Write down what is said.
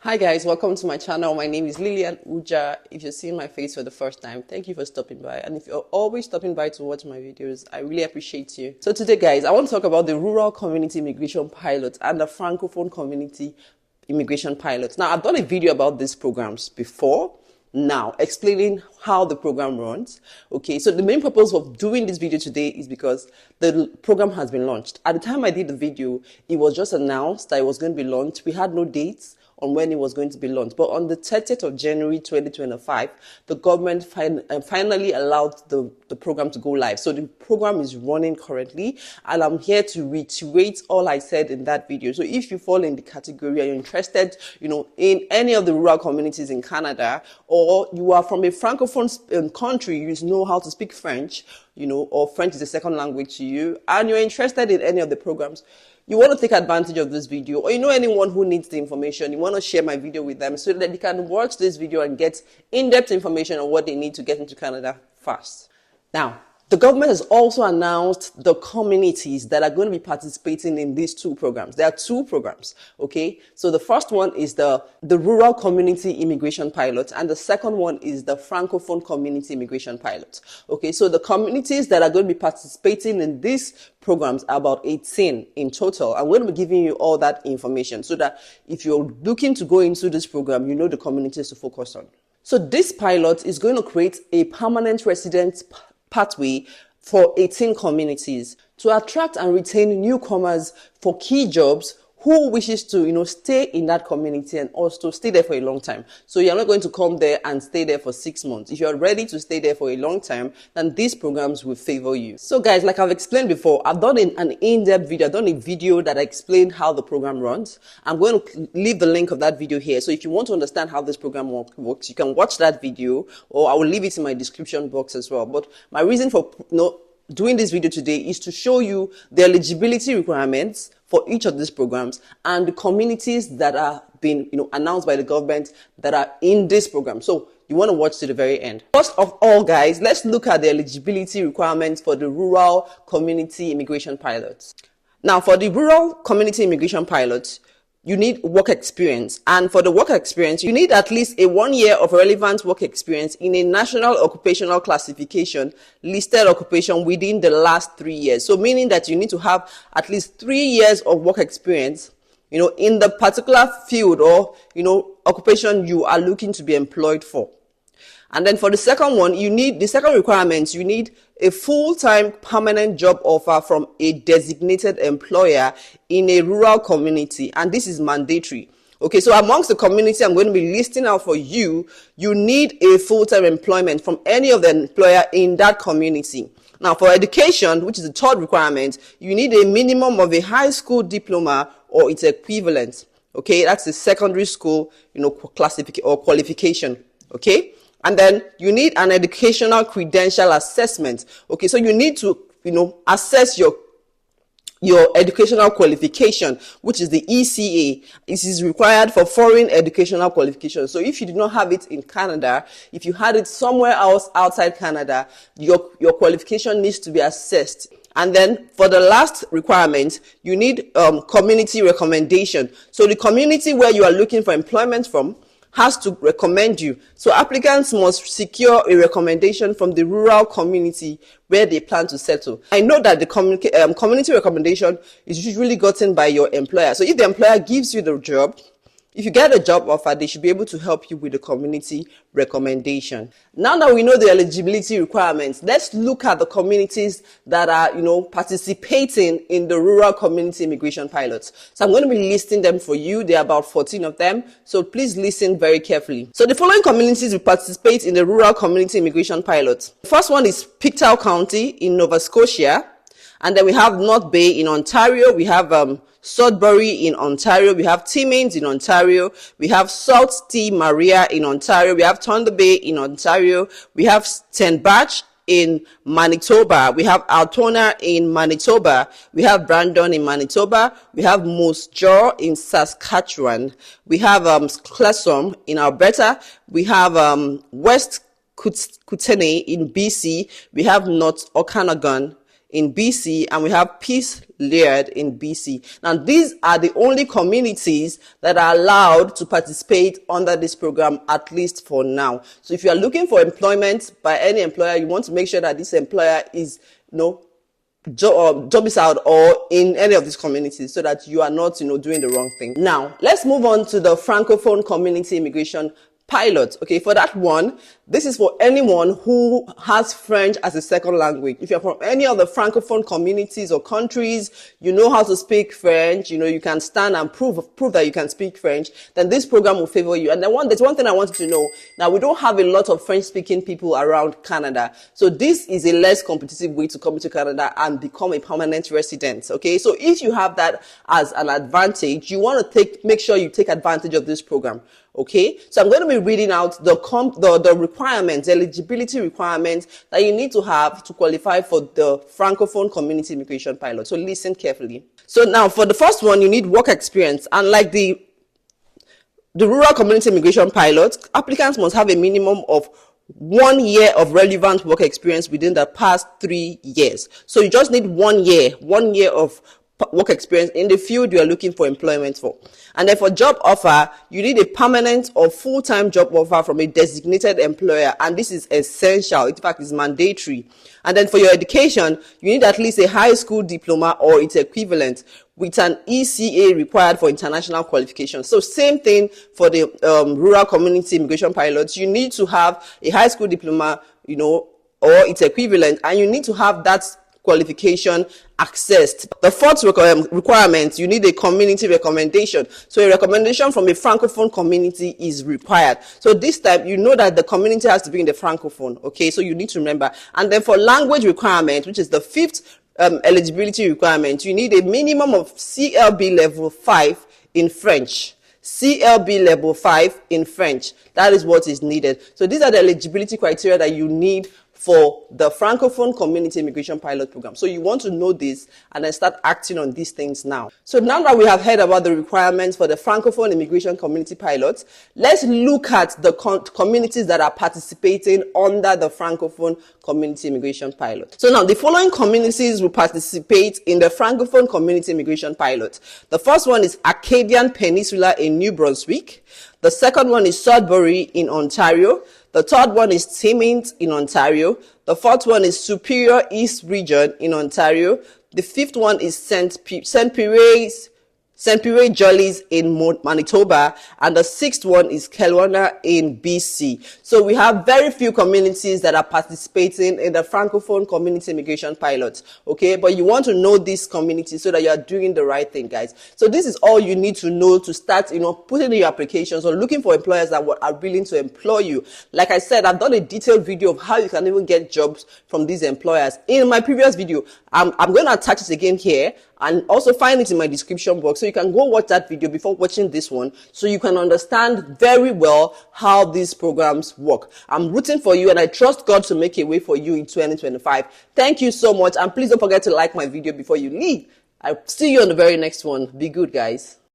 Hi guys, welcome to my channel. My name is Lilian Uja. If you're seeing my face for the first time, thank you for stopping by. And if you're always stopping by to watch my videos, I really appreciate you. So today guys, I want to talk about the rural community immigration pilot and the Francophone community immigration pilot. Now, I've done a video about these programs before, now explaining how the program runs. Okay, so the main purpose of doing this video today is because the program has been launched. At the time I did the video, it was just announced that it was going to be launched. We had no dates on when it was going to be launched. But on the 30th of January 2025, the government finally allowed the program to go live. So the program is running currently, and I'm here to reiterate all I said in that video. So if you fall in the category and you're interested, in any of the rural communities in Canada, or you are from a Francophone country, you know how to speak French, or French is a second language to you, and you're interested in any of the programs, you want to take advantage of this video, or you know anyone who needs the information, you want to share my video with them so that they can watch this video and get in-depth information on what they need to get into Canada fast. Now, the government has also announced the communities that are going to be participating in these two programs. There are two programs, okay? So the first one is the Rural Community Immigration Pilot, and the second one is the Francophone Community Immigration Pilot, okay? So the communities that are going to be participating in these programs are about 18 in total. I'm going to be giving you all that information so that if you're looking to go into this program, you know the communities to focus on. So this pilot is going to create a permanent residence pathway for 18 communities to attract and retain newcomers for key jobs who wishes to, stay in that community and also stay there for a long time. So you're not going to come there and stay there for 6 months. If you're ready to stay there for a long time, then these programs will favor you. So guys, like I've explained before, I've done an in-depth video. I've done a video that explained how the program runs. I'm going to leave the link of that video here. So if you want to understand how this program works, you can watch that video, or I will leave it in my description box as well. But my reason for doing this video today is to show you the eligibility requirements for each of these programs and the communities that are being announced by the government that are in this program. So you want to watch to the very end. First of all, guys, let's look at the eligibility requirements for the Rural Community Immigration Pilots. Now, for the Rural Community Immigration Pilots, you need work experience, and for the work experience, you need at least a 1 year of relevant work experience in a national occupational classification listed occupation within the last 3 years. So meaning that you need to have at least 3 years of work experience, in the particular field or, occupation you are looking to be employed for. And then for the second one, you need a full-time permanent job offer from a designated employer in a rural community, and this is mandatory. Okay, so amongst the community I'm going to be listing out for you, you need a full-time employment from any of the employer in that community. Now, for education, which is the third requirement, you need a minimum of a high school diploma or its equivalent. Okay, that's a secondary school, classification or qualification. Okay. And then you need an educational credential assessment. Okay, so you need to, assess your educational qualification, which is the ECA. This is required for foreign educational qualification. So if you do not have it in Canada, if you had it somewhere else outside Canada, your qualification needs to be assessed. And then for the last requirement, you need community recommendation. So the community where you are looking for employment from has to recommend you. So applicants must secure a recommendation from the rural community where they plan to settle. I know that the community recommendation is usually gotten by your employer. So if the employer gives you the job, if you get a job offer, they should be able to help you with the community recommendation. Now that we know the eligibility requirements, let's look at the communities that are, participating in the Rural Community Immigration Pilots. So I'm going to be listing them for you. There are about 14 of them. So please listen very carefully. So the following communities will participate in the Rural Community Immigration Pilot. The first one is Pictou County in Nova Scotia. And then we have North Bay in Ontario. We have Sudbury in Ontario. We have Timmins in Ontario. We have Sault Ste. Maria in Ontario. We have Thunder Bay in Ontario. We have St. Barth in Manitoba. We have Altona in Manitoba. We have Brandon in Manitoba. We have Moose Jaw in Saskatchewan. We have Classon in Alberta. We have West Kootenay in BC. We have North Okanagan in BC, and we have Peace Laird in BC. Now, these are the only communities that are allowed to participate under this program, at least for now. So if you are looking for employment by any employer, you want to make sure that this employer is, job is out or in any of these communities, so that you are not, doing the wrong thing. Now, let's move on to the Francophone Community Immigration Pilot. Okay, for that one, this is for anyone who has French as a second language. If you're from any of the Francophone communities or countries, you know how to speak French, you can stand and prove that you can speak French, then this program will favor you. And there's one thing I want you to know. Now, we don't have a lot of French-speaking people around Canada. So this is a less competitive way to come to Canada and become a permanent resident. Okay, so if you have that as an advantage, you want to make sure you take advantage of this program. Okay, so I'm going to be reading out the requirements, eligibility requirements that you need to have to qualify for the Francophone Community Immigration Pilot. So listen carefully. So now, for the first one, you need work experience. Unlike the Rural Community Immigration Pilot, applicants must have a minimum of 1 year of relevant work experience within the past 3 years. So you just need 1 year of work experience in the field you are looking for employment for. And then for job offer, you need a permanent or full-time job offer from a designated employer, and this is essential. In fact, it's mandatory. And then for your education, you need at least a high school diploma or its equivalent, with an ECA required for international qualification. So same thing for the Rural Community Immigration Pilots. You need to have a high school diploma, or its equivalent, and you need to have that qualification accessed. The fourth requirement, you need a community recommendation. So a recommendation from a Francophone community is required. So this time, you know that the community has to be in the Francophone. Okay, so you need to remember. And then for language requirement, which is the fifth eligibility requirement, you need a minimum of CLB level 5 in French. CLB level 5 in French. That is what is needed. So these are the eligibility criteria that you need for the Francophone Community Immigration Pilot Program. So you want to know this and then start acting on these things now. So now that we have heard about the requirements for the Francophone Immigration Community Pilots, let's look at the communities that are participating under the Francophone Community Immigration Pilot. So now the following communities will participate in the Francophone Community Immigration Pilot. The first one is Acadian Peninsula in New Brunswick. The second one is Sudbury in Ontario. The third one is Timmins in Ontario. The fourth one is Superior East Region in Ontario. The fifth one is St. Pierre Jollies in Manitoba, and the sixth one is Kelowna in BC. So we have very few communities that are participating in the Francophone Community Immigration Pilot. Okay, but you want to know these communities so that you are doing the right thing, guys. So this is all you need to know to start, putting in your applications or looking for employers that are willing to employ you. Like I said, I've done a detailed video of how you can even get jobs from these employers in my previous video. I'm going to attach it again here, and also find it in my description box, so you can go watch that video before watching this one, so you can understand very well how these programs work. I'm rooting for you, and I trust God to make a way for you in 2025. Thank you so much, and please don't forget to like my video before you leave. I'll see you on the very next one. Be good, guys.